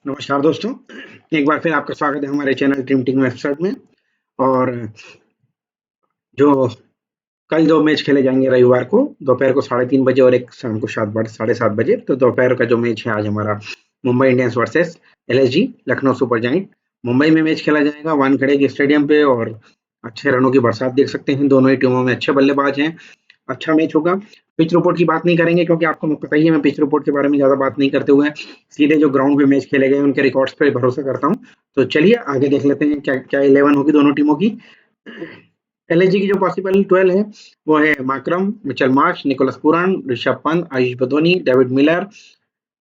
नमस्कार दोस्तों, एक बार फिर आपका स्वागत है हमारे चैनल ड्रीम टीम वेबसाइट में। और जो कल 2 मैच खेले जाएंगे रविवार को दोपहर को 3:30 बजे और एक शाम को 7:30 तो दोपहर का जो मैच है आज हमारा Mumbai Indians versus LSG Lucknow super giant. Mumbai में मैच खेला जाएगा वानखेड़े के स्टेडियम पे और अच्छे रनों की बरसात देख सकते हैं। दोनों ही टीमों में अच्छे बल्लेबाज हैं, अच्छा मैच होगा। पिच रिपोर्ट की बात नहीं करेंगे क्योंकि आपको पता ही है मैं पिच रिपोर्ट के बारे में ज्यादा बात नहीं करते हुए सीधे जो ग्राउंड पे मैच खेले गए उनके रिकॉर्ड्स पे भरोसा करता हूँ। तो चलिए आगे देख लेते हैं क्या क्या 11 होगी दोनों टीमों की। एलएसजी की जो पॉसिबल 12 है वो है माकरम, Mitchell Marsh, Nicholas Pooran, Rishabh Pant, Ayush Badoni, David Miller,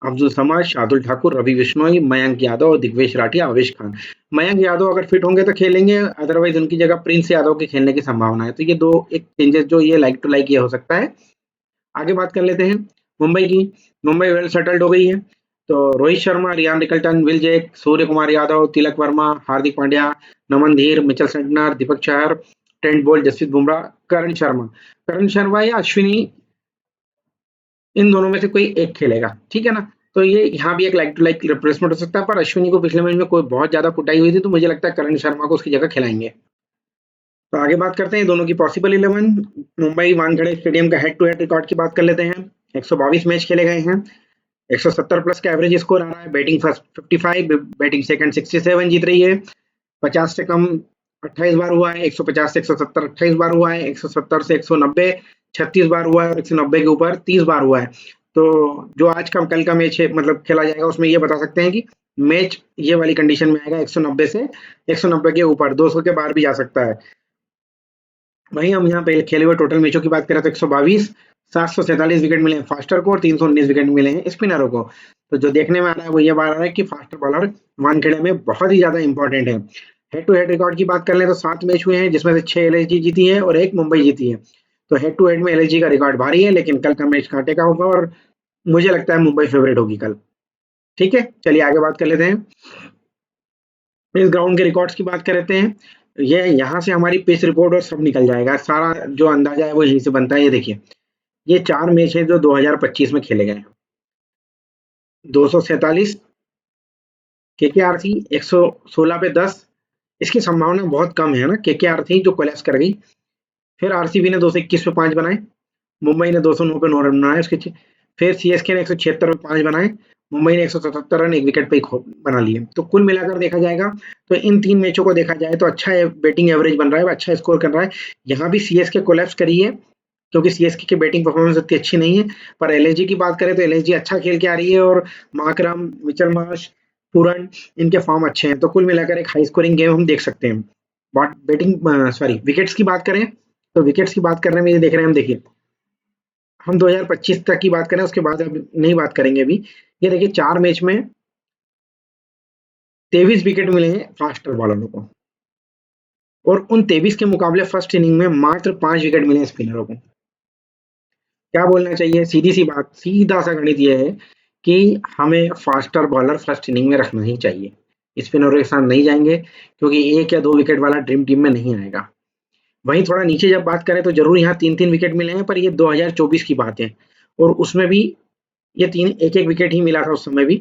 Abdul Samad, Shardul Thakur, Ravi Bishnoi, Mayank Yadav, Digvesh Rathia, Avesh Khan. Mayank Yadav अगर फिट होंगे तो खेलेंगे, अदरवाइज उनकी जगह प्रिंस यादव के खेलने की संभावना है। तो ये दो एक चेंजेस जो ये लाइक टू लाइक ये हो सकता है। आगे बात कर लेते हैं मुंबई की। मुंबई वेल सेटल्ड हो गई है। तो Rohit Sharma, Ryan Rickelton, Will Jack, Surya Kumar Yadav, Tilak Varma, Hardik Pandya, Naman Dhir, Mitchell Santner, Deepak Chahar, Trent Boult, Jasprit Bumrah, Karan Sharma या अश्विनी, इन दोनों में से कोई एक खेलेगा, ठीक है ना। तो ये यहाँ भी एक लाइक टू लाइक रिप्लेसमेंट हो सकता है, पर अश्विनी को पिछले मैच में कोई बहुत ज्यादा कुटाई हुई थी तो मुझे लगता है करण शर्मा को उसकी जगह खिलाएंगे। तो आगे बात करते हैं दोनों की पॉसिबल 11। मुंबई वानखेड़े स्टेडियम का हेड टू हेड रिकॉर्ड की बात कर लेते हैं। 122 मैच खेले गए हैं, 170 प्लस का एवरेज स्कोर आ रहा है। बैटिंग फर्स्ट 55, बैटिंग सेकंड 67 जीत रही है। 50 से कम 28 बार हुआ है, 150 से 170 28 बार हुआ है, 170 से 190 36 बार हुआ है और 190 के ऊपर 30 बार हुआ है। तो जो आज का कल का मैच है मतलब खेला जाएगा उसमें ये बता सकते हैं कि मैच ये वाली कंडीशन में आएगा, 190 से 190 के ऊपर, 200 के बाहर भी जा सकता है। वहीं हम यहाँ पे खेले हुए टोटल मैचों की बात करें तो 122, 747 विकेट मिले हैं फास्टर को और 319 विकेट मिले हैं स्पिनरों को। तो जो देखने में आ रहा है वो ये बात आ रहा है कि फास्टर बॉलर वानखेड़े में बहुत ही ज्यादा इंपॉर्टेंट है। हेड टू हेड रिकॉर्ड की बात कर लें तो 7 मैच हुए हैं जिसमें से 6 एलएसजी जीती है और 1 मुंबई जीती है। तो हेड टू हेड में एलएसजी का रिकॉर्ड भारी है, लेकिन कल का मैच कांटे का होगा और मुझे लगता है मुंबई फेवरेट होगी कल। ठीक है, चलिए आगे बात कर लेते हैं। इस ग्राउंड के रिकॉर्ड्स की बात कर लेते हैं। ये यहाँ से हमारी पिच रिपोर्ट और सब निकल जाएगा, सारा जो अंदाजा है वो यहीं से बनता है। ये देखिए, ये 4 मैच है जो 2025 में खेले गए हैं। 247 केकेआर थी, 116 पे 10, इसकी संभावना बहुत कम है ना। केकेआर थी जो कोलैप्स कर गई। फिर आरसीबी ने 221 पे 5 बनाए, मुंबई ने 209 पे 9 रन बनाए उसके। फिर सीएसके ने 176 पे 5 बनाए, मुंबई ने 177 रन एक विकेट पे बना लिए। तो कुल मिलाकर देखा जाएगा तो इन 3 मैचों को देखा जाए तो अच्छा बैटिंग एवरेज बन रहा है, अच्छा स्कोर कर रहा है। यहाँ भी सीएसके कोलैप्स करी है क्योंकि सीएसके की बैटिंग परफॉर्मेंस उतनी अच्छी नहीं है। पर एलएसजी की बात करें तो एलएसजी अच्छा खेल के आ रही है और माकरम, मिचेल मार्श, पूरन, इनके फॉर्म अच्छे हैं। तो कुल मिलाकर एक हाई स्कोरिंग गेम हम देख सकते हैं। विकेट्स की बात करें तो विकेट्स की बात करने में ये देख रहे हैं हम, देखिए हम 2025 तक की बात करें उसके बाद अब नहीं बात करेंगे अभी। ये देखिए 4 मैच में 23 विकेट मिले हैं फास्टर बॉलरों को और उन 23 के मुकाबले फर्स्ट इनिंग में मात्र 5 विकेट मिले हैं स्पिनरों को। क्या बोलना चाहिए, सीधी सी बात, सीधा सा गणित ये है कि हमें फास्टर बॉलर फर्स्ट इनिंग में रखना ही चाहिए। स्पिनरों के साथ नहीं जाएंगे क्योंकि 1 या 2 विकेट वाला ड्रीम टीम में नहीं आएगा। वहीं थोड़ा नीचे जब बात करें तो जरूर यहाँ 3-3 विकेट मिले हैं, पर ये 2024 की बात है और उसमें भी ये 3 एक-एक विकेट ही मिला था उस समय भी।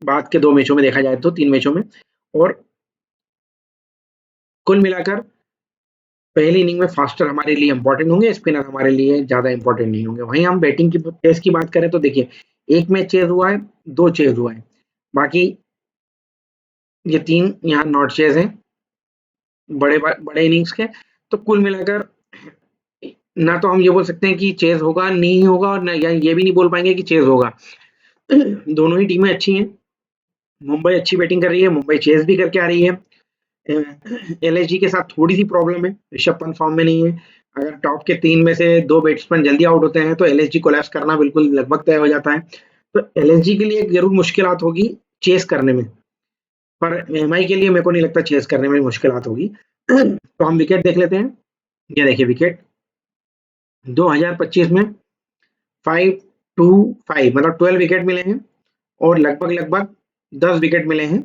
बाद के 2 मैचों में देखा जाए तो 3 मैचों में। और कुल मिलाकर पहली इनिंग में फास्टर हमारे लिए इंपॉर्टेंट होंगे, स्पिनर हमारे लिए ज्यादा इंपॉर्टेंट नहीं होंगे। वहीं हम बैटिंग की चेज की बात करें तो देखिए, एक मैच चेज हुआ है, 2 चेज हुआ है, बाकी ये 3 यहाँ नॉट चेज हैं बड़े इनिंग्स के। तो कुल मिलाकर ना तो हम ये बोल सकते हैं कि चेज होगा नहीं होगा और ना ये भी नहीं बोल पाएंगे कि चेज होगा। दोनों ही टीमें अच्छी हैं। मुंबई अच्छी बैटिंग कर रही है, मुंबई चेज भी करके आ रही है। एलएसजी के साथ थोड़ी सी प्रॉब्लम है, ऋषभ पंत फॉर्म में नहीं है। अगर टॉप के 3 में से 2 बैट्समैन जल्दी आउट होते हैं तो एलएसजी कोलैप्स करना बिल्कुल लगभग तय हो जाता है। तो एलएसजी के लिए एक जरूर मुश्किलात होगी चेस करने में, पर एमआई के लिए मेरे को नहीं लगता चेस करने में मुश्किलात होगी। तो हम विकेट देख लेते हैं। ये देखिए विकेट 2025 में 5-2-5 मतलब 12 विकेट मिले हैं और लगभग 10 विकेट मिले हैं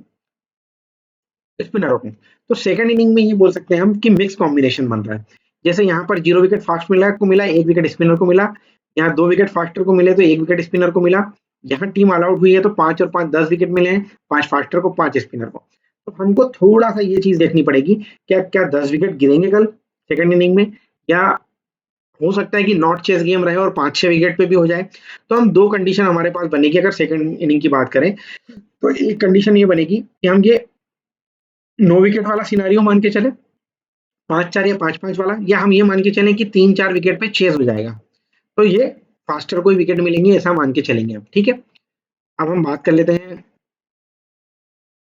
स्पिनरों को। तो सेकंड इनिंग में ये बोल सकते हैं हम कि मिक्स कॉम्बिनेशन बन रहा है। जैसे यहाँ पर 0 विकेट फास्ट मिला को मिला, 1 विकेट स्पिनर को मिला। यहाँ 2 विकेट फास्टर को मिले तो 1 विकेट स्पिनर को मिला। यहाँ टीम ऑल आउट हुई है तो 5 और 5 10 विकेट मिले हैं, 5 फास्टर को 5 स्पिनर को। तो हमको थोड़ा सा ये चीज देखनी पड़ेगी, क्या क्या 10 विकेट गिरेंगे कल सेकंड इनिंग में, या हो सकता है कि नॉट चेस गेम रहे और 5-6 विकेट पे भी हो जाए। तो हम दो कंडीशन हमारे पास बनेगी अगर सेकंड इनिंग की बात करें। तो एक कंडीशन ये बनेगी कि हम ये 9 विकेट वाला सिनारियो मान के चले, 5-4 या 5-5 वाला, या हम ये मान के चलें कि 3-4 विकेट पे चेस हो जाएगा। तो ये फास्टर को विकेट मिलेंगे ऐसा मान के चलेंगे अब, ठीक है। अब हम बात कर लेते हैं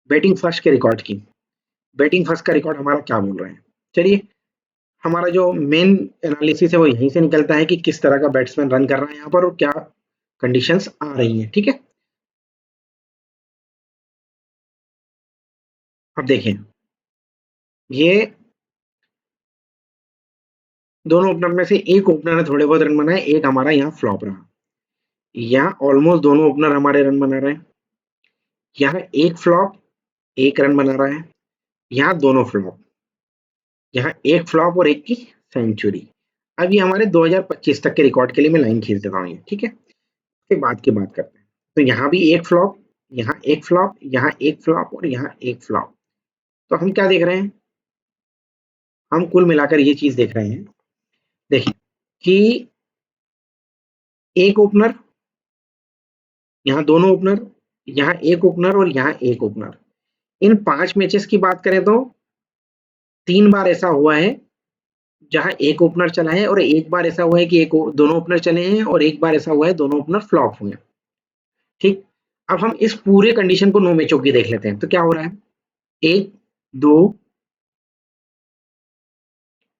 बैटिंग फर्स्ट के रिकॉर्ड की। बैटिंग फर्स्ट का रिकॉर्ड हमारा क्या बोल रहे हैं, चलिए। हमारा जो मेन एनालिसिस है वो यहीं से निकलता है कि किस तरह का बैट्समैन रन कर रहा है यहाँ पर और क्या कंडीशंस आ रही हैं, ठीक है। अब देखें, ये दोनों ओपनर में से एक ओपनर ने थोड़े बहुत रन बनाए, एक हमारा यहाँ फ्लॉप रहा। यहाँ ऑलमोस्ट दोनों ओपनर हमारे रन बना रहे हैं। यहाँ एक फ्लॉप, एक रन बना रहा है। यहाँ दोनों फ्लॉप, यहाँ एक फ्लॉप और एक की सेंचुरी। अब ये हमारे 2025 तक के रिकॉर्ड के लिए मैं लाइन खींच देता हूँ ये, ठीक है। फिर बात की बात करते हैं। तो यहाँ भी एक फ्लॉप, यहाँ एक फ्लॉप, यहाँ एक फ्लॉप और यहाँ एक फ्लॉप। तो हम क्या देख रहे हैं, हम कुल मिलाकर ये चीज देख रहे हैं, देखिए कि एक ओपनर, यहाँ दोनों ओपनर, यहाँ एक ओपनर और यहाँ एक ओपनर। इन 5 मैचेस की बात करें तो 3 बार ऐसा हुआ है जहां एक ओपनर चला है, और एक बार ऐसा हुआ है कि दोनों ओपनर चले हैं, और एक बार ऐसा हुआ है दोनों ओपनर फ्लॉप हुए हैं, ठीक। अब हम इस पूरे कंडीशन को 9 मैचों की देख लेते हैं। तो क्या हो रहा है, 1 2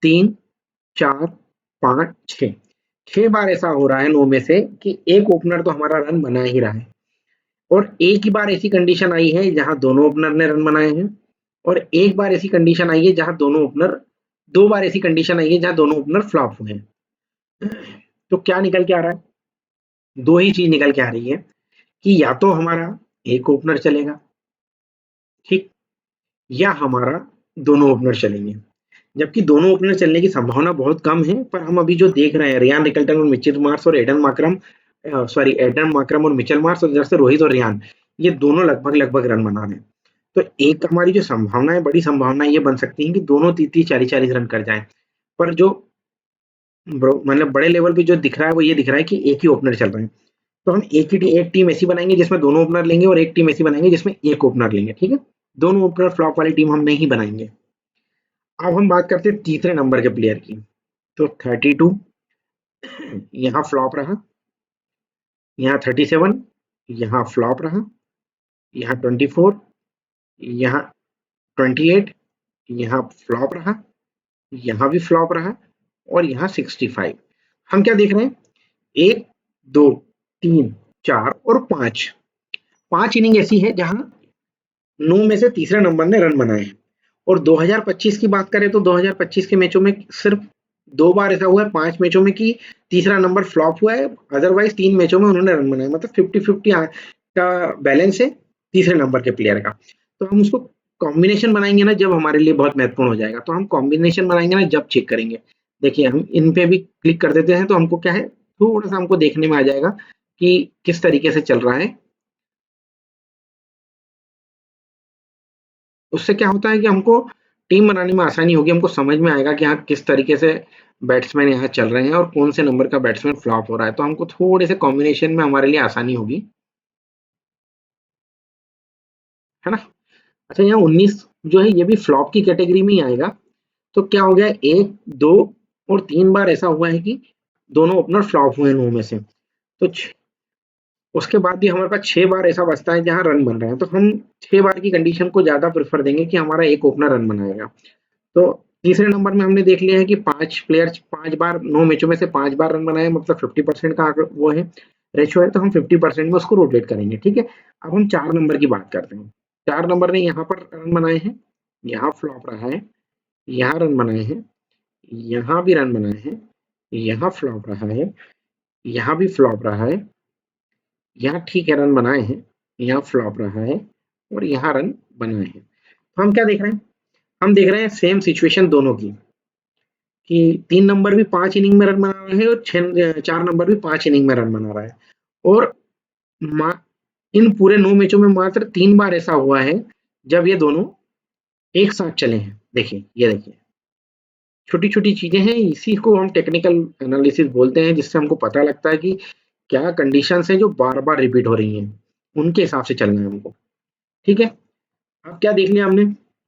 3 4 5 6, 6 बार ऐसा हो रहा है 9 में से कि एक ओपनर तो हमारा रन बना ही रहा है, और एक ही बार ऐसी कंडीशन आई है जहां दोनों ओपनर ने रन बनाए हैं, और एक बार ऐसी कंडीशन आई है जहां दोनों ओपनर, 2 बार ऐसी कंडीशन आई है जहां दोनों ओपनर फ्लॉप हुए हैं। तो क्या निकल के आ रहा है, दो ही चीज निकल के आ रही है कि या तो हमारा एक ओपनर चलेगा, ठीक, या हमारा दोनों ओपनर चलेंगे। जबकि दोनों ओपनर चलने की संभावना बहुत कम है, पर हम अभी जो देख रहे हैं रियान रिकल्टन और मिचेल मार्श और Aiden Markram, sorry Aiden Markram और मिचेल मार्श, और इधर से रोहित और रियान, ये दोनों लगभग लगभग रन बना रहे हैं। तो एक हमारी जो संभावना है, बड़ी संभावना ये बन सकती है कि दोनों 30-40 रन कर जाएं। पर जो मतलब बड़े लेवल पे जो दिख रहा है वो ये दिख रहा है कि एक ही ओपनर चल रहे हैं। तो हम एक टीम ऐसी बनाएंगे जिसमें दोनों ओपनर लेंगे, और एक टीम ऐसी बनाएंगे जिसमें एक ओपनर लेंगे, ठीक है। दोनों ओपनर फ्लॉप वाली टीम हम नहीं बनाएंगे। अब हम बात करते हैं तीसरे नंबर के प्लेयर की। तो 32 यहाँ फ्लॉप रहा, यहाँ 37 यहाँ फ्लॉप रहा, यहाँ 24, यहाँ 28 यहाँ फ्लॉप रहा, यहाँ भी फ्लॉप रहा, और यहाँ 65। हम क्या देख रहे हैं, 1 2 3 4 और 5, 5 इनिंग ऐसी है जहां 9 में से तीसरे नंबर ने रन बनाए हैं। और 2025 की बात करें तो 2025 के मैचों में सिर्फ 2 बार ऐसा हुआ है 5 मैचों में कि तीसरा नंबर फ्लॉप हुआ है, अदरवाइज 3 मैचों में उन्होंने रन बनाए, मतलब 50-50 का बैलेंस है तीसरे नंबर के प्लेयर का। तो हम उसको कॉम्बिनेशन बनाएंगे ना जब हमारे लिए बहुत महत्वपूर्ण हो जाएगा। तो हम कॉम्बिनेशन बनाएंगे ना जब चेक करेंगे। देखिए हम इन पे भी क्लिक कर देते हैं तो हमको क्या है, थोड़ा सा हमको देखने में आ जाएगा कि किस तरीके से चल रहा है। उससे क्या होता है कि हमको टीम बनाने में आसानी होगी, हमको समझ में आएगा कि हाँ किस तरीके से बैट्समैन यहाँ चल रहे हैं और कौन से नंबर का बैट्समैन फ्लॉप हो रहा है। तो हमको थोड़े से कॉम्बिनेशन में हमारे लिए आसानी होगी, है ना। अच्छा यहाँ 19 जो है ये भी फ्लॉप की कैटेगरी में ही आएगा। तो क्या हो गया, 1 2 और 3 बार ऐसा हुआ है कि दोनों ओपनर फ्लॉप हुए हैं 9 में से। तो उसके बाद भी हमारे पास 6 बार ऐसा बचता है जहां रन बन रहे हैं। तो हम 6 बार की कंडीशन को ज्यादा प्रेफर देंगे कि हमारा एक ओपनर रन बनाएगा। तो तीसरे नंबर में हमने देख लिया है कि 5 प्लेयर 5 बार 9 मैचों में से 5 बार रन बनाए, मतलब 50% का वो है, रेशो है। तो हम 50% में उसको रोटेट करेंगे, ठीक है। अब हम 4 नंबर की बात करते हैं। 4 नंबर ने यहाँ पर रन बनाए हैं, यहाँ फ्लॉप रहा है, यहाँ रन बनाए हैं, यहाँ भी रन बनाए हैं, यहाँ फ्लॉप रहा है, यहाँ भी फ्लॉप रहा है, यहाँ ठीक है रन बनाए हैं, यहाँ फ्लॉप रहा है, और यहाँ रन बनाए हैं। तो हम क्या देख रहे हैं, हम देख रहे हैं सेम सिचुएशन दोनों की, कि 3 नंबर भी 5 इनिंग में रन बना रहा है और 4 नंबर भी 5 इनिंग में रन बना रहा है। और इन पूरे 9 मैचों में मात्र 3 बार ऐसा हुआ है जब ये दोनों एक साथ चले हैं। देखिए, ये देखिए, छोटी-छोटी चीजें हैं, इसी को हम टेक्निकल एनालिसिस बोलते हैं, जिससे हमको पता लगता है कि क्या कंडीशंस हैं जो बार-बार रिपीट हो रही हैं, उनके हिसाब से चलना है हमको। ठीक है? अब क्या देख लिया हमने?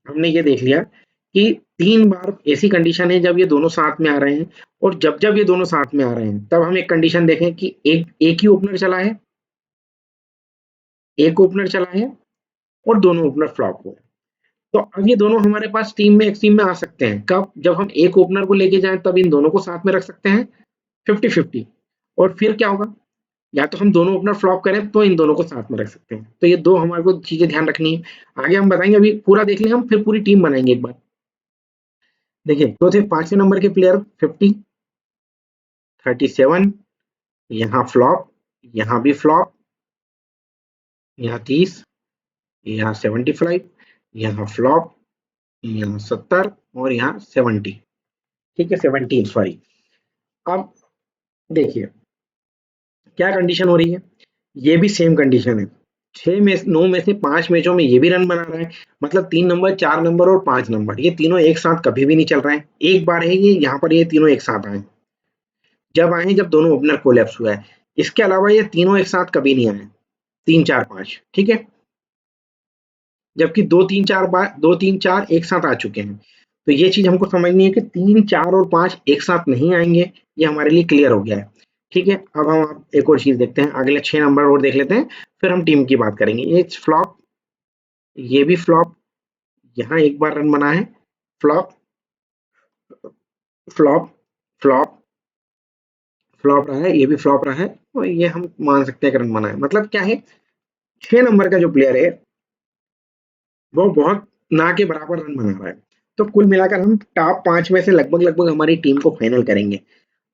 हमने ये देख लिया कि 3 बार ऐसी कंडीशन है जब ये दोनों साथ में आ रहे हैं, और जब-जब ये दोनों साथ में आ रहे हैं, तब हम एक कंडीशन देखें कि एक ही ओपनर चला है, एक ओपनर चला है और दोनों ओपनर फ्लॉप हुए। तो अब ये दोनों हमारे पास एक टीम में आ सकते हैं। कब? जब हम एक ओपनर को लेके जाएँ, तब इन दोनों को साथ में रख सकते हैं 50-50। और फिर क्या होगा? या तो हम दोनों ओपनर फ्लॉप करें तो इन दोनों को साथ में रख सकते हैं। तो ये 2 हमारे को चीज़ें ध्यान रखनी है। आगे हम बताएँगे, अभी पूरा देख लें हम, फिर पूरी टीम बनाएँगे एक बार। देखिए, तो थे 5वें नंबर के प्लेयर 50, 37, यहाँ फ्लॉप, यहाँ भी फ्लॉप, यहाँ 30, यहाँ 75, यहाँ फ्लॉप, यहाँ 70 और यहाँ 70। ठीक है, 17 सॉरी। अब देखिए, क्या कंडीशन हो रही है? ये भी सेम कंडीशन है। 9 में से 5 मैचों में ये भी रन बना रहा है, मतलब 3 नंबर, 4 नंबर और 5 नंबर, ये तीनों एक साथ कभी भी नहीं चल रहे हैं। एक बार है ये, यहाँ पर ये तीनों एक साथ आए, जब आए जब दोनों ओपनर कोलैप्स हुआ है। इसके अलावा ये तीनों एक साथ कभी नहीं आए, 3, 4, 5। ठीक है, जबकि 2, 3, 4 बार 2, 3, 4 एक साथ आ चुके हैं। तो ये चीज हमको समझनी है कि 3, 4 और 5 एक साथ नहीं आएंगे। ये हमारे लिए क्लियर हो गया है। ठीक है, अब हम एक और चीज देखते हैं, अगले 6 नंबर और देख लेते हैं, फिर हम टीम की बात करेंगे। ये फ्लॉप, ये भी फ्लॉप, यहाँ एक बार रन बना है, फ्लॉप, फ्लॉप, फ्लॉप, फ्लॉप रहा है, ये भी फ्लॉप रहा है, और ये हम मान सकते हैं कि रन बना है। मतलब क्या है, 6 नंबर का जो प्लेयर है वो बहुत ना के बराबर रन बना रहा है। तो कुल मिलाकर हम टॉप 5 में से लगभग लगभग हमारी टीम को फाइनल करेंगे।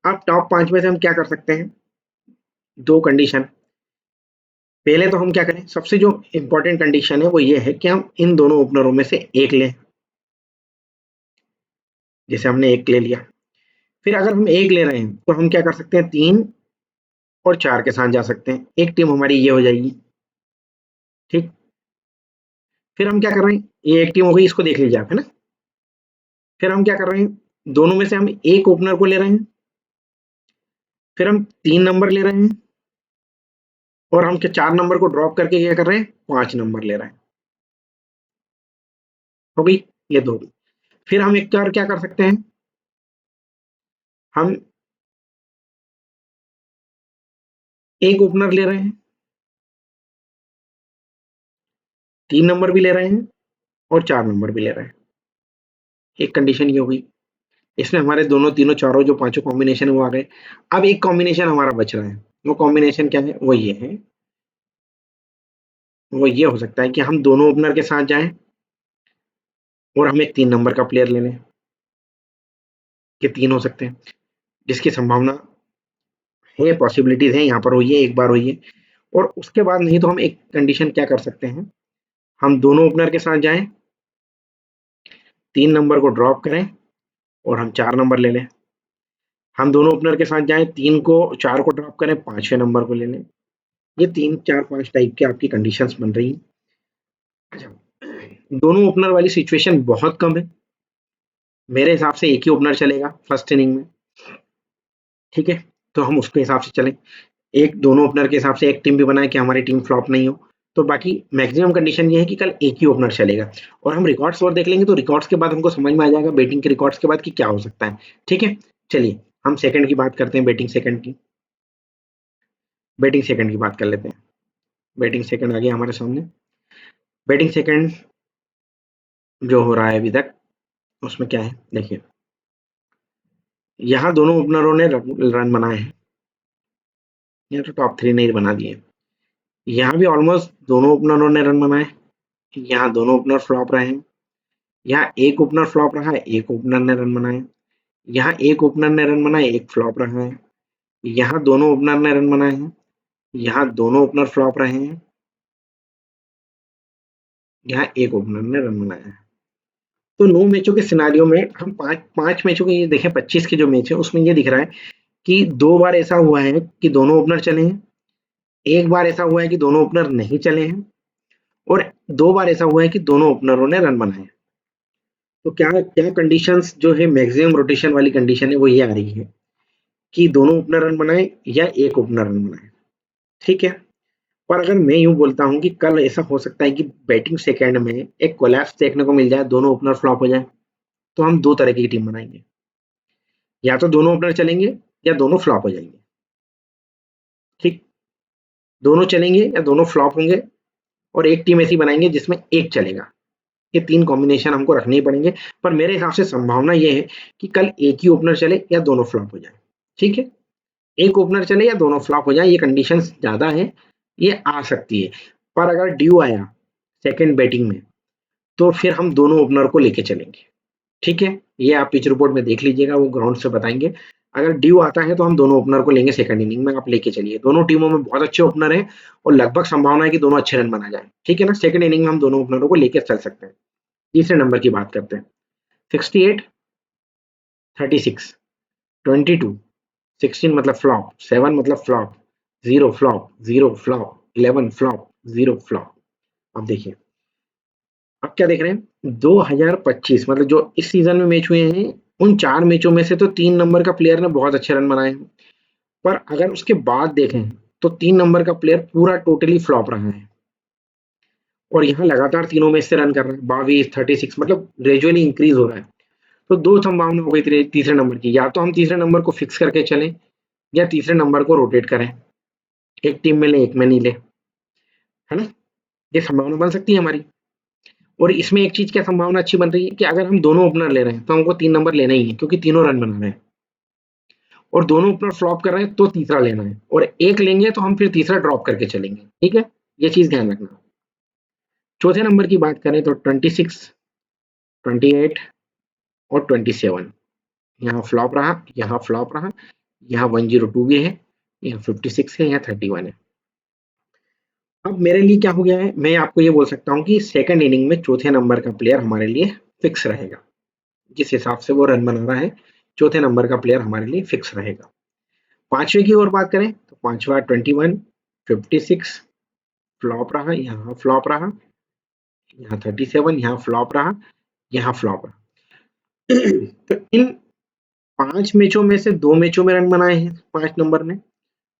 अब टॉप 5 में से हम क्या कर सकते हैं? 2 कंडीशन। पहले तो हम क्या करें, सबसे जो इंपॉर्टेंट कंडीशन है वो ये है कि हम इन दोनों ओपनरों में से एक लें। जैसे हमने एक ले लिया, फिर अगर हम एक ले रहे हैं तो हम क्या कर सकते हैं, 3 और 4 के साथ जा सकते हैं। एक टीम हमारी ये हो जाएगी। ठीक, फिर हम क्या कर रहे हैं, ये एक टीम हो गई, इसको देख लीजिए आप, है ना। फिर हम क्या कर रहे हैं, दोनों में से हम एक ओपनर को ले रहे हैं, फिर हम 3 नंबर ले रहे हैं, और हम 4 नंबर को ड्रॉप करके क्या कर रहे हैं, 5 नंबर ले रहे हैं। हो गई ये 2। फिर हम एक और क्या कर सकते हैं, हम एक ओपनर ले रहे हैं, 3 नंबर भी ले रहे हैं और 4 नंबर भी ले रहे हैं। एक कंडीशन ये हो गई। इसमें हमारे दोनों, तीनों, चारों जो पांचों कॉम्बिनेशन है वो आ गए। अब एक कॉम्बिनेशन हमारा बच रहा है, वो कॉम्बिनेशन क्या है, वो ये है, वो ये हो सकता है कि हम दोनों ओपनर के साथ जाएं और हम एक 3 नंबर का प्लेयर ले लें। ये 3 हो सकते हैं, जिसकी संभावना है, पॉसिबिलिटीज है, यहाँ पर हुई है, एक बार हुई है। और उसके बाद नहीं तो हम एक कंडीशन क्या कर सकते हैं, हम दोनों ओपनर के साथ जाएं, 3 नंबर को ड्रॉप करें और हम 4 नंबर ले लें। हम दोनों ओपनर के साथ जाएं, 3 को 4 को ड्रॉप करें, 5वें नंबर को ले लें। ये 3, 4, 5 टाइप की आपकी कंडीशंस बन रही हैं। अच्छा, दोनों ओपनर वाली सिचुएशन बहुत कम है। मेरे हिसाब से एक ही ओपनर चलेगा फर्स्ट इनिंग में। ठीक है, तो हम उसके हिसाब से चलें। एक दोनों ओपनर के हिसाब से एक टीम भी बनाए कि हमारी टीम फ्लॉप नहीं हो। तो बाकी मैक्सिमम कंडीशन ये है कि कल एक ही ओपनर चलेगा। और हम रिकॉर्ड्स और देख लेंगे, तो रिकॉर्ड्स के बाद हमको समझ में आ जाएगा बैटिंग के रिकॉर्ड्स के बाद कि क्या हो सकता है। ठीक है, चलिए हम सेकंड की बात करते हैं, बैटिंग सेकंड की। बैटिंग सेकंड की बात कर लेते हैं। बैटिंग सेकंड आ गया हमारे सामने। बैटिंग सेकंड जो हो रहा है अभी तक, उसमें क्या है देखिए, यहाँ दोनों ओपनरों ने रन बनाए हैं, यहाँ तो टॉप 3 ने ही बना दिए। यहाँ भी ऑलमोस्ट दोनों ओपनरों ने रन बनाए, यहाँ दोनों ओपनर फ्लॉप रहे हैं, यहाँ एक ओपनर फ्लॉप रहा है, एक ओपनर ने रन बनाए, यहाँ एक ओपनर ने रन बनाए, एक फ्लॉप रहा है, यहाँ दोनों ओपनर ने रन बनाए हैं, यहाँ दोनों ओपनर फ्लॉप रहे हैं, यहाँ एक ओपनर ने रन बनाया है। तो 9 मैचों के सिनारियों में हम 5 मैचों के ये देखें, 25 के जो मैच है उसमें ये दिख रहा है कि 2 बार ऐसा हुआ है कि दोनों ओपनर चले हैं, एक बार ऐसा हुआ है कि दोनों ओपनर नहीं चले हैं और 2 बार ऐसा हुआ है कि दोनों ओपनरों ने रन बनाए। तो क्या क्या कंडीशंस जो है मैक्सिमम रोटेशन वाली कंडीशन है वो ये आ रही है कि दोनों ओपनर रन बनाए या एक ओपनर रन बनाए, ठीक है। पर अगर मैं यूं बोलता हूं कि कल ऐसा हो सकता है कि बैटिंग सेकंड में एक कोलैप्स देखने को मिल जाए, दोनों ओपनर फ्लॉप हो जाए, तो हम दो तरह की टीम बनाएंगे, या तो दोनों ओपनर चलेंगे या दोनों फ्लॉप हो जाएंगे, ठीक। दोनों चलेंगे या दोनों फ्लॉप होंगे और एक टीम ऐसी बनाएंगे जिसमें एक चलेगा। ये 3 कॉम्बिनेशन हमको रखने ही पड़ेंगे। पर मेरे हिसाब से संभावना ये है कि कल एक ही ओपनर चले या दोनों फ्लॉप हो जाए, ठीक है। एक ओपनर चले या दोनों फ्लॉप हो जाए, ये कंडीशन ज्यादा है, ये आ सकती है। पर अगर ड्यू आया सेकंड बैटिंग में तो फिर हम दोनों ओपनर को लेके चलेंगे, ठीक है। ये आप पिच रिपोर्ट में देख लीजिएगा, वो ग्राउंड से बताएंगे। अगर ड्यू आता है तो हम दोनों ओपनर को लेंगे सेकंड इनिंग में, आप लेके चलिए। दोनों टीमों में बहुत अच्छे ओपनर हैं और लगभग संभावना है कि दोनों अच्छे रन बना जाए, ठीक है ना। सेकंड इनिंग में हम दोनों ओपनरों को लेके चल सकते हैं। तीसरे नंबर की बात करते हैं। 68, 36, 22, 16 मतलब फ्लॉप, 7 मतलब flop, 0 flop, 0 flop, 11 flop, 0 flop. अब देखिए, अब क्या देख रहे हैं, 2025 मतलब जो इस सीजन में मैच हुए हैं, उन 4 मैचों में से तो 3 नंबर का प्लेयर ने बहुत अच्छे रन बनाए हैं। पर अगर उसके बाद देखें तो 3 नंबर का प्लेयर पूरा टोटली फ्लॉप रहा है और यहाँ लगातार तीनों में से रन कर रहा है, 22, 36 मतलब ग्रेजुअली इंक्रीज हो रहा है। तो दो संभावना हो गई तीसरे नंबर की, या तो हम तीसरे नंबर को फिक्स करके चलें या तीसरे नंबर को रोटेट करें, एक टीम में ले एक में नहीं ले, है ना। ये संभावना बन सकती है हमारी। और इसमें एक चीज क्या संभावना अच्छी बन रही है कि अगर हम दोनों ओपनर ले रहे हैं तो हमको 3 नंबर लेना ही है, क्योंकि तीनों रन बना रहे हैं। और दोनों ओपनर फ्लॉप कर रहे हैं तो तीसरा लेना है, और एक लेंगे तो हम फिर तीसरा ड्रॉप करके चलेंगे, ठीक है। ये चीज ध्यान रखना। चौथे नंबर की बात करें तो 26, 28 और 27 यहाँ फ्लॉप रहा, यहाँ फ्लॉप रहा, यहाँ 102 भी है, यहाँ 56 है, यहाँ 31 है। अब मेरे लिए क्या हो गया है, मैं आपको ये बोल सकता हूँ कि सेकंड इनिंग में चौथे नंबर का प्लेयर हमारे लिए फिक्स रहेगा। जिस हिसाब से वो रन बना रहा है, चौथे नंबर का प्लेयर हमारे लिए फिक्स रहेगा। पांचवे की ओर बात करें तो पांचवा 21, 56 फ्लॉप रहा, यहाँ फ्लॉप रहा, यहाँ 37, यहाँ फ्लॉप रहा, यहाँ फ्लॉप रहा। तो इन 5 मैचों में से 2 मैचों में रन बनाए हैं 5 नंबर ने,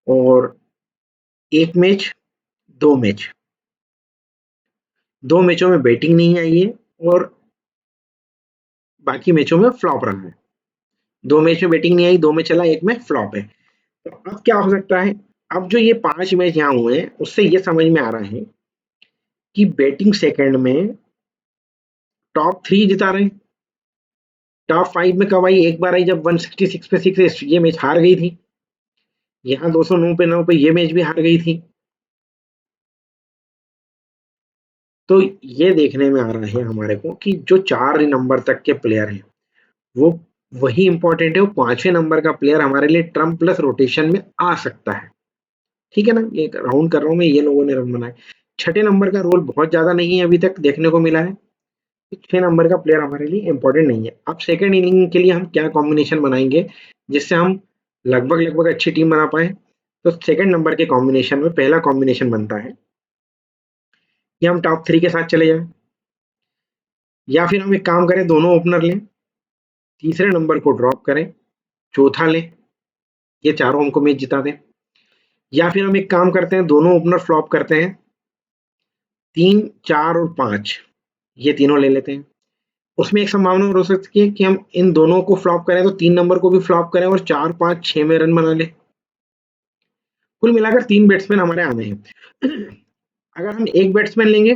और एक मैच, 2 मैच, 2 मैचों में बैटिंग नहीं आई है और बाकी मैचों में फ्लॉप रहा है। 2 मैच में बैटिंग नहीं आई, 2 में चला, एक में फ्लॉप है। तो अब क्या हो सकता है, अब जो ये 5 मैच यहाँ हुए हैं उससे ये समझ में आ रहा है कि बैटिंग सेकंड में टॉप 3 जिता रहे हैं। टॉप 5 में कब आई, एक बार आई जब 166 पे 6 ये मैच हार गई थी। यहाँ 209 पे 9 पे ये मैच भी हार गई थी। तो ये देखने में आ रहा है हमारे को कि जो 4 नंबर तक के प्लेयर हैं वो वही इंपॉर्टेंट है, वो 5वें नंबर का प्लेयर हमारे लिए ट्रम्प प्लस रोटेशन में आ सकता है, ठीक है ना। ये राउंड कर रहा हूं मैं, ये लोगों ने रन बनाए। छठे नंबर का रोल बहुत ज्यादा नहीं है अभी तक देखने को मिला है। 6 नंबर का प्लेयर हमारे लिए इंपॉर्टेंट नहीं है। अब सेकंड इनिंग के लिए हम क्या कॉम्बिनेशन बनाएंगे जिससे हम लगभग लगभग अच्छी टीम बना पाए। तो सेकंड नंबर के कॉम्बिनेशन में पहला कॉम्बिनेशन बनता है कि हम टॉप 3 के साथ चले जाएं, या फिर हम एक काम करें, दोनों ओपनर लें, तीसरे नंबर को ड्रॉप करें, चौथा लें, ये चारों हमको मैच जिता दें। या फिर हम एक काम करते हैं, दोनों ओपनर फ्लॉप करते हैं, 3, 4 और 5 ये तीनों ले लेते हैं। उसमें एक संभावना और हो सकती है कि हम इन दोनों को फ्लॉप करें तो 3 नंबर को भी फ्लॉप करें और 4, 5, 6 में रन बना ले। कुल मिलाकर 3 बैट्समैन हमारे आने हैं। अगर हम एक बैट्समैन लेंगे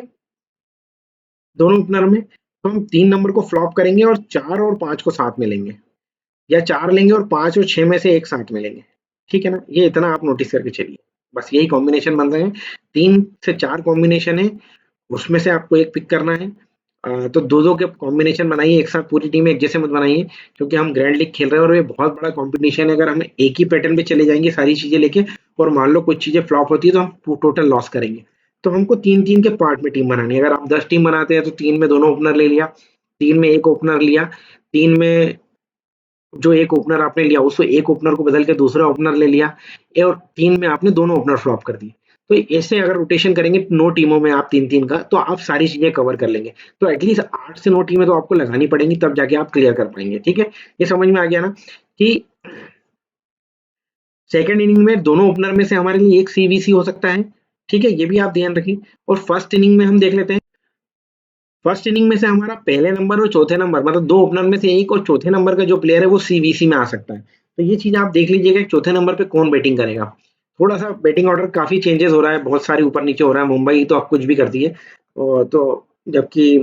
दोनों ओपनर में तो हम 3 नंबर को फ्लॉप करेंगे और 4 और 5 को साथ में लेंगे, या 4 लेंगे और 5 और 6 में से एक साथ में लेंगे, ठीक है ना। ये इतना आप नोटिस करके चलिए, बस यही कॉम्बिनेशन बन रहे हैं। 3 से 4 कॉम्बिनेशन है, उसमें से आपको एक पिक करना है। तो दो दो के कॉम्बिनेशन बनाइए, एक साथ पूरी टीम एक जैसे मत बनाइए, क्योंकि हम ग्रैंड लीग खेल रहे हैं और ये बहुत बड़ा कंपटीशन है। अगर हम एक ही पैटर्न पे चले जाएंगे सारी चीजें लेके और मान लो कुछ चीजें फ्लॉप होती है तो हम टोटल लॉस करेंगे। तो हमको 3-3 के पार्ट में टीम बनानी है। अगर आप 10 टीम बनाते हैं तो 3 में दोनों ओपनर ले लिया, 3 में एक ओपनर लिया, 3 में जो एक ओपनर आपने लिया उसको एक ओपनर को बदल के दूसरा ओपनर ले लिया, और 3 में आपने दोनों ओपनर फ्लॉप कर दिए। तो ऐसे अगर रोटेशन करेंगे 9 टीमों में आप 3-3 का, तो आप सारी चीजें कवर कर लेंगे। तो एटलीस्ट 8 से 9 टीमें तो आपको लगानी पड़ेंगी, तब जाके आप क्लियर कर पाएंगे। ठीक है, ये समझ में आ गया ना कि सेकंड इनिंग में दोनों ओपनर में से हमारे लिए एक सीवीसी हो सकता है। ठीक है, ये भी आप ध्यान रखिए। और फर्स्ट इनिंग में हम देख लेते हैं, फर्स्ट इनिंग में से हमारा पहले नंबर और चौथे नंबर, मतलब दो ओपनर में से एक और चौथे नंबर का जो प्लेयर है वो सीवीसी में आ सकता है। तो ये चीज आप देख लीजिएगा चौथे नंबर पे कौन बैटिंग करेगा। थोड़ा सा बैटिंग ऑर्डर काफी चेंजेस हो रहा है, बहुत सारी ऊपर नीचे हो रहा है, मुंबई तो अब कुछ भी करती है। और तो जबकि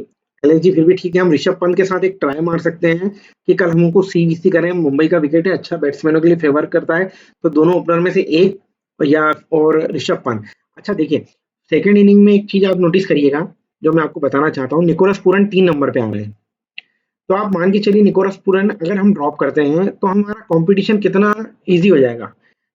एलएसजी फिर भी ठीक है, हम ऋषभ पंत के साथ एक ट्राई मार सकते हैं कि कल हमको सीवीसी करें। मुंबई का विकेट है, अच्छा बैट्समैनों के लिए फेवर करता है, तो दोनों ओपनर में से एक या और ऋषभ पंत। अच्छा देखिए, सेकेंड इनिंग में एक चीज आप नोटिस करिएगा जो मैं आपको बताना चाहता हूँ, निकोलस पूरन 3 नंबर पे आ रहे हैं। तो आप मान के चलिए निकोलस पूरन अगर हम ड्रॉप करते हैं तो हमारा कंपटीशन कितना इजी हो जाएगा।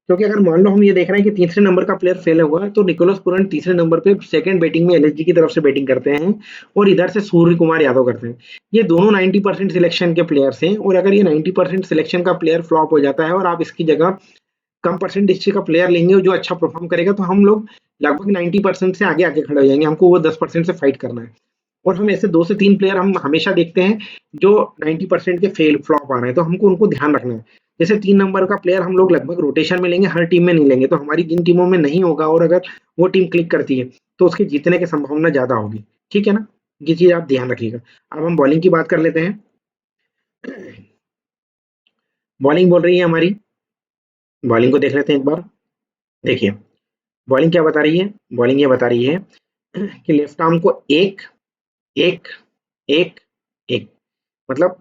क्योंकि अगर मान लो हम ये देख रहे हैं कि तीसरे नंबर का प्लेयर फेल हुआ है, तो निकोलस पूरन तीसरे नंबर पे सेकंड बैटिंग में एलएसजी की तरफ से बैटिंग करते हैं और इधर से सूर्य कुमार यादव करते हैं। ये दोनों 90% सिलेक्शन के प्लेयर्स हैं, और अगर ये 90% सिलेक्शन का प्लेयर फ्लॉप हो जाता है और आप इसकी जगह कम परसेंटेज का प्लेयर लेंगे जो अच्छा परफॉर्म करेगा, तो हम लोग लगभग 90% से आगे आगे खड़े हो जाएंगे, हमको वो 10% से फाइट करना है। और हम ऐसे 2 से 3 प्लेयर हम हमेशा देखते हैं जो 90% के फेल फ्लॉप आ रहे हैं, तो हमको उनको ध्यान रखना है। जैसे 3 नंबर का प्लेयर हम लोग लगभग रोटेशन में लेंगे, हर टीम में नहीं लेंगे, तो हमारी जिन टीमों में नहीं होगा और अगर वो टीम क्लिक करती है तो उसके जीतने की संभावना ज्यादा होगी। ठीक है ना, ये चीज आप ध्यान रखिएगा। अब हम बॉलिंग की बात कर लेते हैं। बॉलिंग बोल रही है हमारी, बॉलिंग को देख लेते हैं एक बार। देखिए बॉलिंग क्या बता रही है, बॉलिंग ये बता रही है कि लेफ्ट आर्म को एक एक एक एक, मतलब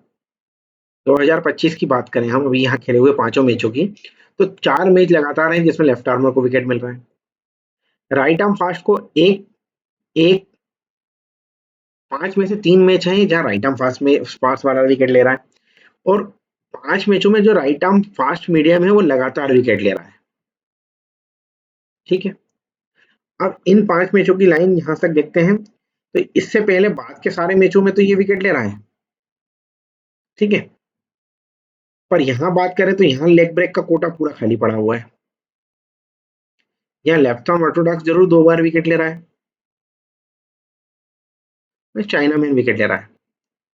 2025 की बात करें हम, अभी यहाँ खेले हुए पांचों मैचों की, तो 4 मैच लगातार हैं जिसमें लेफ्ट आर्मर को विकेट मिल रहा है। राइट आर्म फास्ट को एक एक, 5 में से 3 मैच हैं जहाँ राइट आर्म फास्ट में फास्ट वाला विकेट ले रहा है, और 5 मैचों में जो राइट आर्म फास्ट मीडियम है वो लगातार विकेट ले रहा है। ठीक है, अब इन 5 मैचों की लाइन यहां तक देखते हैं, तो इससे पहले बाद के सारे मैचों में तो ये विकेट ले रहा है। ठीक है, पर यहाँ बात करें तो यहाँ लेग ब्रेक का कोटा पूरा खाली पड़ा हुआ है। यहाँ लेफ्ट आर्म ऑर्थोडॉक्स जरूर 2 बार विकेट ले रहा है, चाइना मैन विकेट ले रहा है,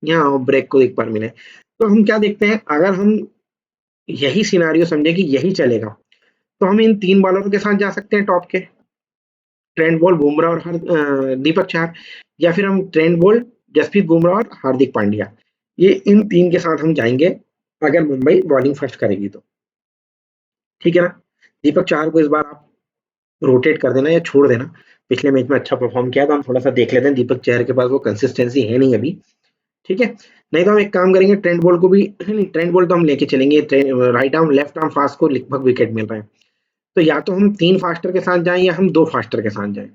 यहाँ ब्रेक को एक बार मिले। तो हम क्या देखते हैं, अगर हम यही सिनारियो समझे कि यही चलेगा, तो हम इन 3 बॉलरों के साथ जा सकते हैं टॉप के, ट्रेंट बोल्ट, बुमराह और दीपक चाहर, या फिर हम ट्रेंट बोल्ट, जसप्रीत बुमराह और हार्दिक पांड्या, ये इन 3 के साथ हम जाएंगे अगर मुंबई बॉलिंग फर्स्ट करेगी तो। ठीक है ना, दीपक चाहर को इस बार आप रोटेट कर देना या छोड़ देना, पिछले मैच में अच्छा परफॉर्म किया, तो हम थोड़ा सा देख लेते हैं, दीपक चहर के पास वो कंसिस्टेंसी है नहीं अभी। ठीक है, नहीं तो हम एक काम करेंगे, ट्रेंट बोल्ट को भी नहीं, ट्रेंट बोल्ट तो हम लेके चलेंगे, right arm left arm fast को लगभग विकेट मिल रहा है, तो या तो हम 3 फास्टर के साथ जाएं या हम 2 फास्टर के साथ जाएं,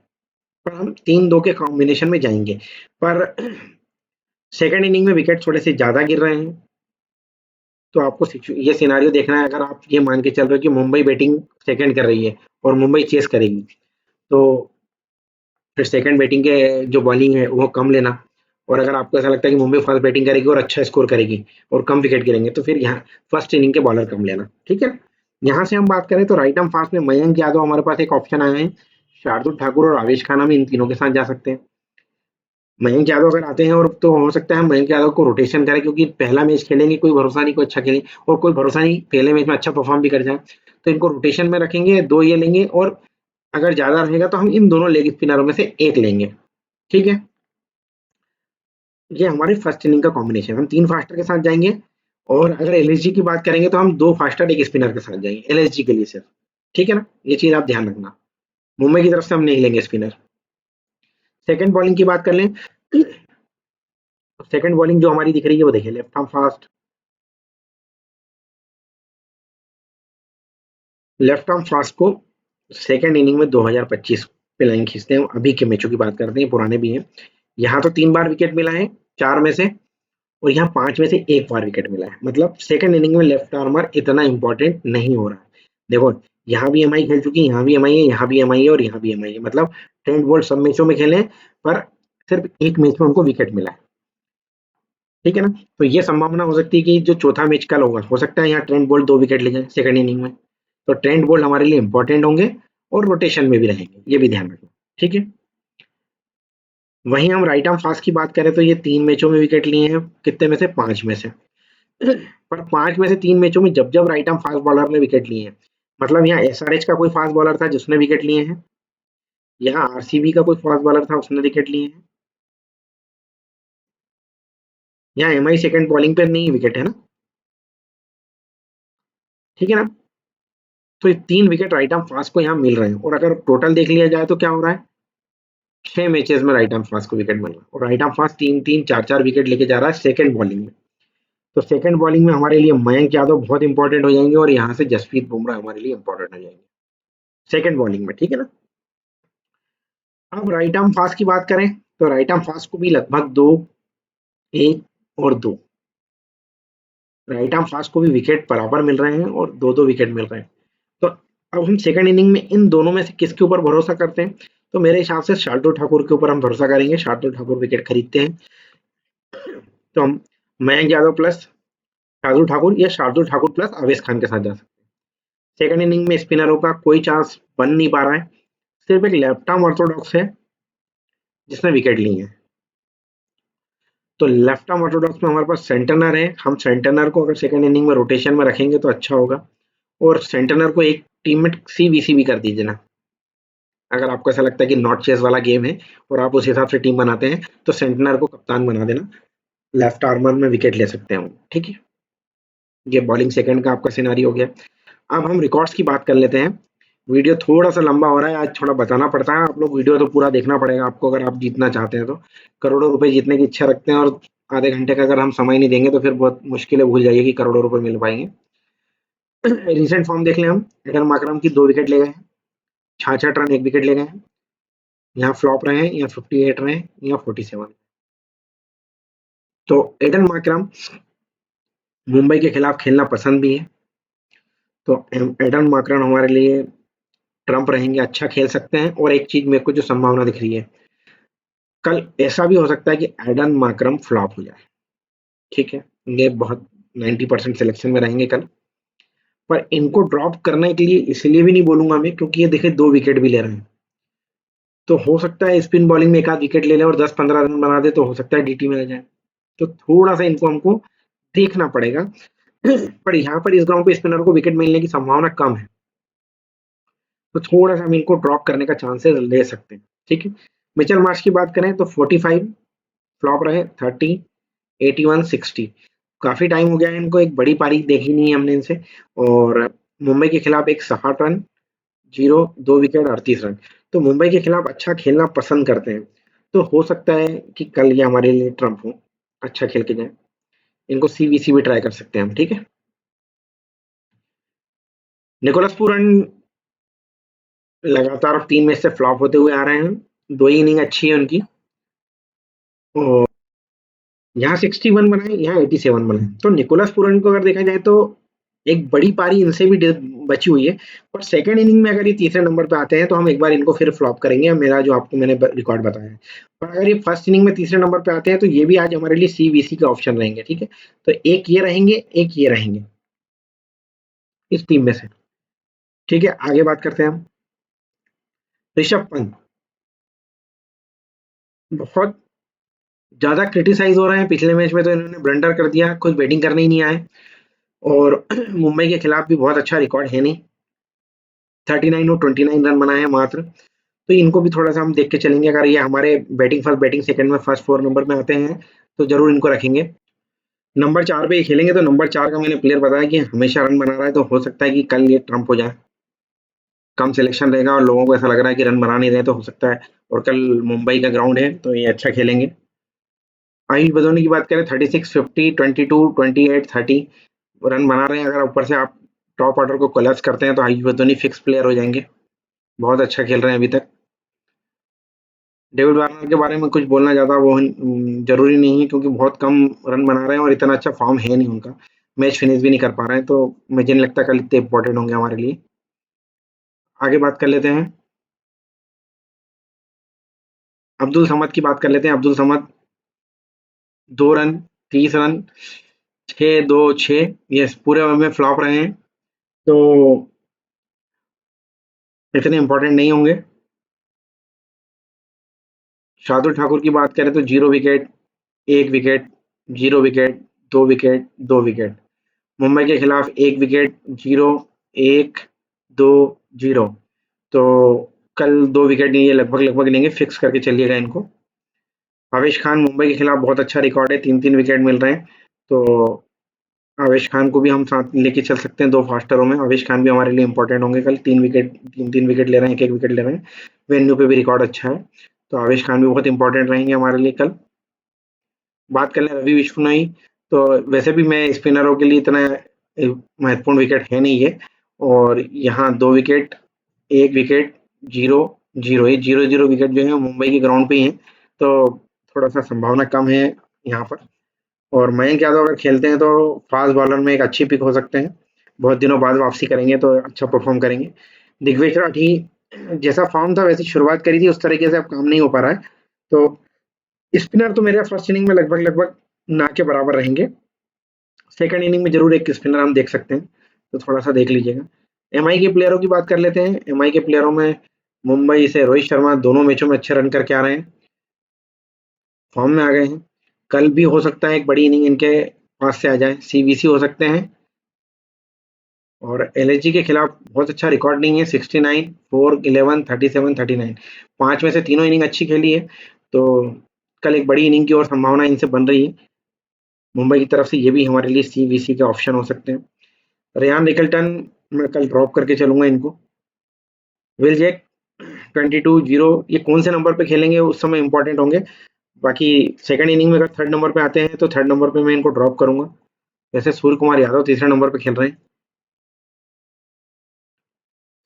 पर हम 3-2 के कॉम्बिनेशन में जाएंगे। पर सेकंड इनिंग में विकेट थोड़े से ज्यादा गिर रहे हैं, तो आपको ये सिनारियो देखना है। अगर आप ये मान के चल रहे हो कि मुंबई बैटिंग सेकंड कर रही है और मुंबई चेस करेगी, तो फिर सेकंड बैटिंग के जो बॉलिंग है वो कम लेना, और अगर आपको ऐसा लगता है कि मुंबई फर्स्ट बैटिंग करेगी और अच्छा स्कोर करेगी और कम विकेट गिरेंगे, तो फिर यहाँ फर्स्ट इनिंग के बॉलर कम लेना। ठीक है, यहाँ से हम बात करें तो राइट आर्म फास्ट में मयंक यादव हमारे पास एक ऑप्शन आया है, शार्दुल ठाकुर और आवेश खान, हम इन तीनों के साथ जा सकते हैं। मयंक यादव अगर आते हैं, और तो हो सकता है हम मयंक यादव को रोटेशन करें, क्योंकि पहला मैच खेलेंगे, कोई भरोसा नहीं कोई अच्छा खेले, और कोई भरोसा नहीं पहले मैच में अच्छा परफॉर्म भी कर जाए, तो इनको रोटेशन में रखेंगे, 2 ये लेंगे, और अगर ज्यादा रहेगा तो हम इन दोनों लेग स्पिनरों में से एक लेंगे। ठीक है, ये हमारे फर्स्ट इनिंग का कॉम्बिनेशन, हम 3 फास्टर के साथ जाएंगे, और अगर एलएसजी की बात करेंगे तो हम 2 फास्टर एक स्पिनर के साथ जाएंगे एलएसजी के लिए सिर्फ। ठीक है ना, ये चीज आप ध्यान रखना, मुंबई की तरफ से हम नहीं लेंगे स्पिनर। सेकंड बॉलिंग की बात कर लें, सेकंड बॉलिंग जो हमारी दिख रही है वो देखिए, left arm fast, left arm fast को सेकंड इनिंग में 2025 पे लाइन खींचते हैं, अभी के मैचों की बात करते हैं, पुराने भी हैं। यहाँ तो 3 बार विकेट मिला है 4 में से, और यहाँ 5 में से 1 बार विकेट मिला है, मतलब सेकंड इनिंग में लेफ्ट आर्मर इतना इंपॉर्टेंट नहीं हो रहा है। देखो यहाँ भी एमआई खेल चुकी है, यहाँ भी एमआई है, यहाँ भी एमआई है, और यहाँ भी एमआई है, मतलब ट्रेंट बोल्ट सब मैचों में खेले, पर सिर्फ एक मैच में उनको विकेट मिला है। ठीक है ना, तो ये संभावना हो सकती है कि जो चौथा मैच कल होगा, हो सकता है यहाँ ट्रेंट बोल्ट 2 विकेट ले जाए सेकंड इनिंग में, तो ट्रेंट बोल्ट हमारे लिए इंपॉर्टेंट होंगे, और रोटेशन में भी रहेंगे, ये भी ध्यान रखना, ठीक है। वहीं हम राइट आर्म फास्ट की बात करें तो ये 3 मैचों में विकेट लिए हैं, कितने में से? 5 में से। पर 5 में से 3 मैचों में जब राइट आर्म फास्ट बॉलर ने विकेट लिए हैं, मतलब यहाँ एसआरएच का कोई फास्ट बॉलर था जिसने विकेट लिए हैं, यहाँ आरसीबी का कोई फास्ट बॉलर था उसने विकेट लिए हैं, यहाँ एमआई सेकंड बॉलिंग पे नहीं विकेट है ना, ठीक है ना। तो ये 3 विकेट राइट आर्म फास्ट को यहाँ मिल रहे हैं, और अगर टोटल देख लिया जाए तो क्या हो रहा है, 6 मैचेस में राइट आर्म फास्ट को विकेट मिल रहा है, और राइट आर्म फास्ट 3-3 4-4 विकेट लेके जा रहा है सेकंड बॉलिंग में। तो सेकंड बॉलिंग में हमारे लिए मयंक यादव बहुत इंपॉर्टेंट हो जाएंगे, और यहाँ से जसप्रीत बुमराह हमारे लिए इंपॉर्टेंट हो जाएंगे सेकंड बॉलिंग में, ठीक है ना। अब राइट आर्म फास्ट की बात करें तो राइट आर्म फास्ट को भी लगभग 2, 1 और 2, राइट आर्म फास्ट को भी विकेट बराबर मिल रहे हैं और 2-2 विकेट मिल रहे हैं। तो अब हम सेकंड इनिंग में इन दोनों में से किसके ऊपर भरोसा करते हैं? तो मेरे हिसाब से शार्दुल ठाकुर के ऊपर हम भरोसा करेंगे। शार्दुल ठाकुर विकेट खरीदते हैं तो हम मयंक यादव प्लस शार्दुल ठाकुर या शार्दुल ठाकुर प्लस आवेश खान के साथ जा सकते हैं। सेकंड इनिंग में स्पिनरों का कोई चांस बन नहीं पा रहा है, सिर्फ एक लेफ्ट आर्म ऑर्थोडॉक्स है जिसने विकेट ली है। तो लेफ्ट आर्म ऑर्थोडॉक्स में हमारे पास सेंटनर है, हम सेंटनर को अगर सेकंड इनिंग में रोटेशन में रखेंगे तो अच्छा होगा, और सेंटनर को एक टीम में सीबीसी भी कर दीजिए ना, अगर आपको ऐसा लगता है कि नॉट चेस वाला गेम है और आप उस हिसाब से टीम बनाते हैं तो सेंटनर को कप्तान बना देना, लेफ्ट आर्मर में विकेट ले सकते हैं, ठीक है। ये बॉलिंग सेकंड का आपका सिनारी हो गया। अब हम रिकॉर्ड्स की बात कर लेते हैं। वीडियो थोड़ा सा लंबा हो रहा है आज, थोड़ा बताना पड़ता है, आप लोग वीडियो तो पूरा देखना पड़ेगा आपको अगर आप जीतना चाहते हैं तो। करोड़ों रुपए जीतने की इच्छा रखते हैं और आधे घंटे का अगर हम समय नहीं देंगे तो फिर बहुत मुश्किल है, भूल जाइए कि करोड़ों रुपए मिल पाएंगे। रिसेंट फॉर्म देख लें हम, एडन मार्करम की 2 विकेट ले गए हैं, 66 रन 1 विकेट ले गए हैं, यहाँ फ्लॉप रहे हैं, यहाँ 58 रहे हैं, यहाँ 47। तो एडन मार्करम मुंबई के खिलाफ खेलना पसंद भी है, तो एडन मार्करम हमारे लिए ट्रम्प रहेंगे, अच्छा खेल सकते हैं। और एक चीज मेरे को जो संभावना दिख रही है, कल ऐसा भी हो सकता है कि एडन मार्करम फ्लॉप हो जाए, ठीक है। ये बहुत 90% सिलेक्शन में रहेंगे कल, पर इनको ड्रॉप करने के लिए इसलिए भी नहीं बोलूंगा मैं क्योंकि ये देखे 2 विकेट भी ले रहे हैं, तो हो सकता है स्पिन बॉलिंग में एक आध विकेट ले ले और 10-15 रन बना दे, तो हो सकता है डीटी में आ जाए, तो थोड़ा सा इनको हमको देखना पड़ेगा। पर यहाँ पर इस ग्राउंड पे स्पिनर को विकेट मिलने की संभावना कम है, तो थोड़ा सा हम इनको ड्रॉप करने का चांसेस ले सकते हैं, ठीक है। मिचेल मार्श की बात करें तो 45 फ्लॉप रहे, 30, 81, 60, काफी टाइम हो गया है इनको, एक बड़ी पारी देखी नहीं है हमने इनसे। और मुंबई के खिलाफ एक 60 रन, 2 विकेट, 38 रन, तो मुंबई के खिलाफ अच्छा खेलना पसंद करते हैं, तो हो सकता है कि कल ये हमारे लिए ट्रम्प हो, अच्छा खेल के जाए। इनको सीबीसी भी ट्राई कर सकते हैं हम, ठीक है। निकोलस पूरन लगातार 3 मैच से फ्लॉप होते हुए आ रहे हैं, 2 ही इनिंग अच्छी है उनकी, और यहाँ 61 बनाए, यहाँ 87 बनाए, तो निकोलस पूरन को अगर देखा जाए तो एक बड़ी पारी इनसे भी बची हुई है। पर सेकंड इनिंग में अगर ये तीसरे नंबर पे आते हैं तो हम एक बार इनको फिर फ्लॉप करेंगे, मेरा जो आपको मैंने रिकॉर्ड बताया है। पर अगर ये फर्स्ट इनिंग में तीसरे नंबर पे आते हैं तो ये भी आज हमारे लिए सीबीसी का ऑप्शन रहेंगे, ठीक है। तो एक ये रहेंगे, एक ये रहेंगे इस टीम में से, ठीक है। आगे बात करते हैं हम ऋषभ पंत, बहुत ज्यादा क्रिटिसाइज हो रहे हैं, पिछले मैच में तो इन्होंने ब्लंडर कर दिया, कुछ बैटिंग करने ही नहीं आए, और मुंबई के खिलाफ भी बहुत अच्छा रिकॉर्ड है नहीं, 39 और 29 रन बनाए हैं मात्र, तो इनको भी थोड़ा सा हम देख के चलेंगे। अगर ये हमारे बैटिंग फर्स्ट, बैटिंग सेकंड में फर्स्ट 4 नंबर में आते हैं तो जरूर इनको रखेंगे। नंबर 4 पे ये खेलेंगे, तो नंबर 4 का मैंने प्लेयर बताया कि हमेशा रन बना रहा है, तो हो सकता है कि कल ये ट्रम्प हो जाए, कम सिलेक्शन रहेगा और लोगों को ऐसा लग रहा है कि रन बना नहीं रहे, तो हो सकता है। और कल मुंबई का ग्राउंड है तो ये अच्छा खेलेंगे। आयुष बदौनी की बात करें, 36, 50, 22, 28, 30 रन बना रहे हैं, अगर ऊपर से आप टॉप ऑर्डर को कोलैप्स करते हैं तो आयुष बदौनी फिक्स प्लेयर हो जाएंगे, बहुत अच्छा खेल रहे हैं अभी तक। डेविड वार्नर के बारे में कुछ बोलना ज़्यादा वो जरूरी नहीं है क्योंकि बहुत कम रन बना रहे हैं और इतना अच्छा फॉर्म है नहीं उनका, मैच फिनिश भी नहीं कर पा रहे हैं, तो मुझे नहीं लगता कल इतने इंपॉर्टेंट होंगे हमारे लिए। आगे बात कर लेते हैं, अब्दुल समद की बात कर लेते हैं। अब्दुल समद 2 रन, 30 रन, 6-2-6, ये पूरे ओवर में फ्लॉप रहे हैं, तो इतने इंपॉर्टेंट नहीं होंगे। शार्दुल ठाकुर की बात करें तो 0 wicket, 1 wicket, 0 wicket, 2 wicket, 2 wicket. Mumbai के खिलाफ 1 विकेट, 0, 1, 2, 0। तो कल 2 विकेट नहीं, ये लगभग लेंगे, फिक्स करके चलिएगा इनको। आवेश खान, मुंबई के खिलाफ बहुत अच्छा रिकॉर्ड है, 3-3 विकेट मिल रहे हैं, तो आवेश खान को भी हम साथ लेके चल सकते हैं 2 फास्टरों में। आवेश खान भी हमारे लिए इंपॉर्टेंट होंगे कल, 3 विकेट ले रहे हैं, 1-1 विकेट ले रहे हैं, वेन्यू पे भी रिकॉर्ड अच्छा है, तो आवेश खान भी बहुत इंपॉर्टेंट रहेंगे हमारे लिए कल। बात कर लें रवि बिश्नोई, तो वैसे भी मैं स्पिनरों के लिए इतना महत्वपूर्ण विकेट है नहीं ये, और यहाँ 2 विकेट, 1 विकेट, 0, 0, ये 0-0 विकेट जो है मुंबई के ग्राउंड पे ही है, तो थोड़ा सा संभावना कम है यहाँ पर। और मयंक यादव अगर खेलते हैं तो फास्ट बॉलर में एक अच्छी पिक हो सकते हैं, बहुत दिनों बाद वापसी करेंगे तो अच्छा परफॉर्म करेंगे। दिग्विजय राठी जैसा फॉर्म था वैसी शुरुआत करी थी, उस तरीके से अब काम नहीं हो पा रहा है, तो स्पिनर तो मेरे फर्स्ट इनिंग में लगभग ना के बराबर रहेंगे। सेकंड इनिंग में जरूर एक स्पिनर हम देख सकते हैं, तो थोड़ा सा देख लीजिएगा। एमआई के प्लेयरों की बात कर लेते हैं। एमआई के प्लेयरों में मुंबई से रोहित शर्मा दोनों मैचों में अच्छे रन करके आ रहे हैं, फॉर्म में आ गए हैं। कल भी हो सकता है एक बड़ी इनिंग इनके पास से आ जाए, सीवीसी हो सकते हैं। और एलएसजी के खिलाफ बहुत अच्छा रिकॉर्ड नहीं है, 69, 4, 11, 37, 39, 5 में से तीनों इनिंग अच्छी खेली है, तो कल एक बड़ी इनिंग की और संभावना इनसे बन रही है मुंबई की तरफ से, ये भी हमारे लिए सीवीसी के ऑप्शन हो सकते हैं। रेयान निकल्टन मैं कल ड्रॉप करके चलूंगा इनको। विल जैक 22-0, ये कौन से नंबर पे खेलेंगे उस समय इंपॉर्टेंट होंगे, बाकी सेकंड इनिंग में अगर थर्ड नंबर पे आते हैं तो थर्ड नंबर पे मैं इनको ड्रॉप करूंगा। जैसे सूर्य कुमार यादव तीसरे नंबर पे खेल रहे हैं।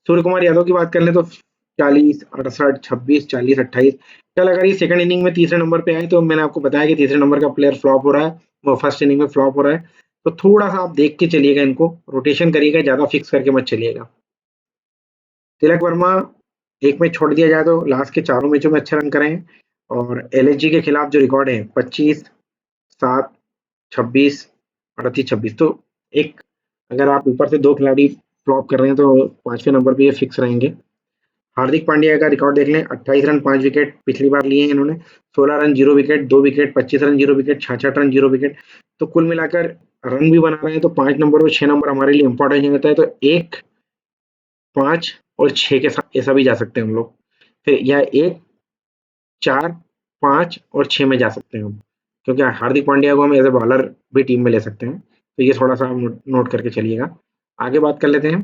सूर्य कुमार यादव की बात कर लें तो 40, 68, 26, 40, 28, कल अगर ये सेकंड इनिंग में तीसरे नंबर पे आए तो मैंने आपको बताया कि तीसरे नंबर का प्लेयर फ्लॉप हो रहा है, वो फर्स्ट इनिंग में फ्लॉप हो रहा है, तो थोड़ा सा आप देख के चलिएगा, इनको रोटेशन करिएगा, ज्यादा फिक्स करके मत चलिएगा। तिलक वर्मा एक मैच छोड़ दिया जाए तो लास्ट के चारों मैचों में अच्छे रन करे हैं, और एलएसजी के खिलाफ जो रिकॉर्ड है 25, 7, 26, 38, 26, तो एक अगर आप ऊपर से 2 खिलाड़ी फ्लॉप कर रहे हैं तो 5वें नंबर पे ये फिक्स रहेंगे। हार्दिक पांड्या का रिकॉर्ड देख लें, 28 रन 5 विकेट पिछली बार लिए हैं इन्होंने, 16 run 0 wicket 2 wicket, 25 run 0 wicket, 66 run 0 wicket, तो कुल मिलाकर रन भी बना रहे हैं, तो 5 नंबर और 6 नंबर हमारे लिए इंपॉर्टेंट होता है, तो 1, 5 और 6 के साथ ऐसा भी जा सकते हैं हम लोग, फिर या 1, 4, 5 और 6 में जा सकते हैं हम, क्योंकि हार्दिक पांड्या को हम एज ए बॉलर भी टीम में ले सकते हैं, तो ये थोड़ा सा हम नोट करके चलिएगा। आगे बात कर लेते हैं।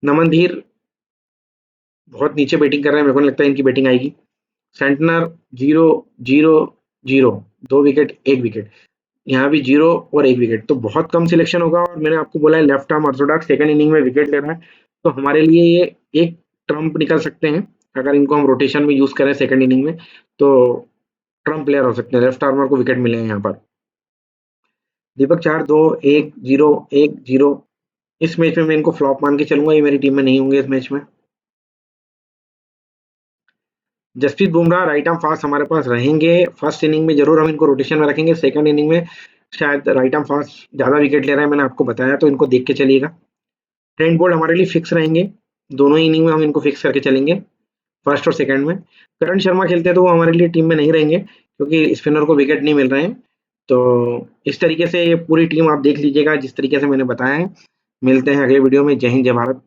नमन धीर बहुत नीचे बैटिंग कर रहे हैं, मेरे को नहीं लगता इनकी बैटिंग आएगी। सेंटनर 0, 0, 0, 2 विकेट, 1 विकेट, यहाँ भी 0 और 1 विकेट, तो बहुत कम सिलेक्शन होगा, और मैंने आपको बोला है left arm Orthodox second inning में विकेट ले रहा है, तो हमारे लिए ये एक ट्रम्प निकल सकते हैं, अगर इनको हम रोटेशन में यूज करें सेकंड इनिंग में, तो ट्रम्प प्लेयर हो सकते हैं, लेफ्ट आर्मर को विकेट मिले हैं यहाँ पर। दीपक चार 2, 1, 0, 1, 0, इस मैच में मैं इनको फ्लॉप मान के चलूंगा, ये मेरी टीम में नहीं होंगे इस मैच में। Jasprit Bumrah right arm fast हमारे पास रहेंगे, फर्स्ट इनिंग में जरूर हम इनको रोटेशन में रखेंगे, सेकंड इनिंग में शायद राइट आर्म फास्ट ज्यादा विकेट ले रहे हैं, मैंने आपको बताया, तो इनको देख के चलिएगा। ट्रेंट बोल्ट हमारे लिए फिक्स रहेंगे, दोनों इनिंग में हम इनको फिक्स करके चलेंगे, फर्स्ट और सेकंड में। करण शर्मा खेलते हैं तो वो हमारे लिए टीम में नहीं रहेंगे, क्योंकि स्पिनर को विकेट नहीं मिल रहे हैं, तो इस तरीके से ये पूरी टीम आप देख लीजिएगा जिस तरीके से मैंने बताया है। मिलते हैं अगले वीडियो में। जय हिंद, जय भारत।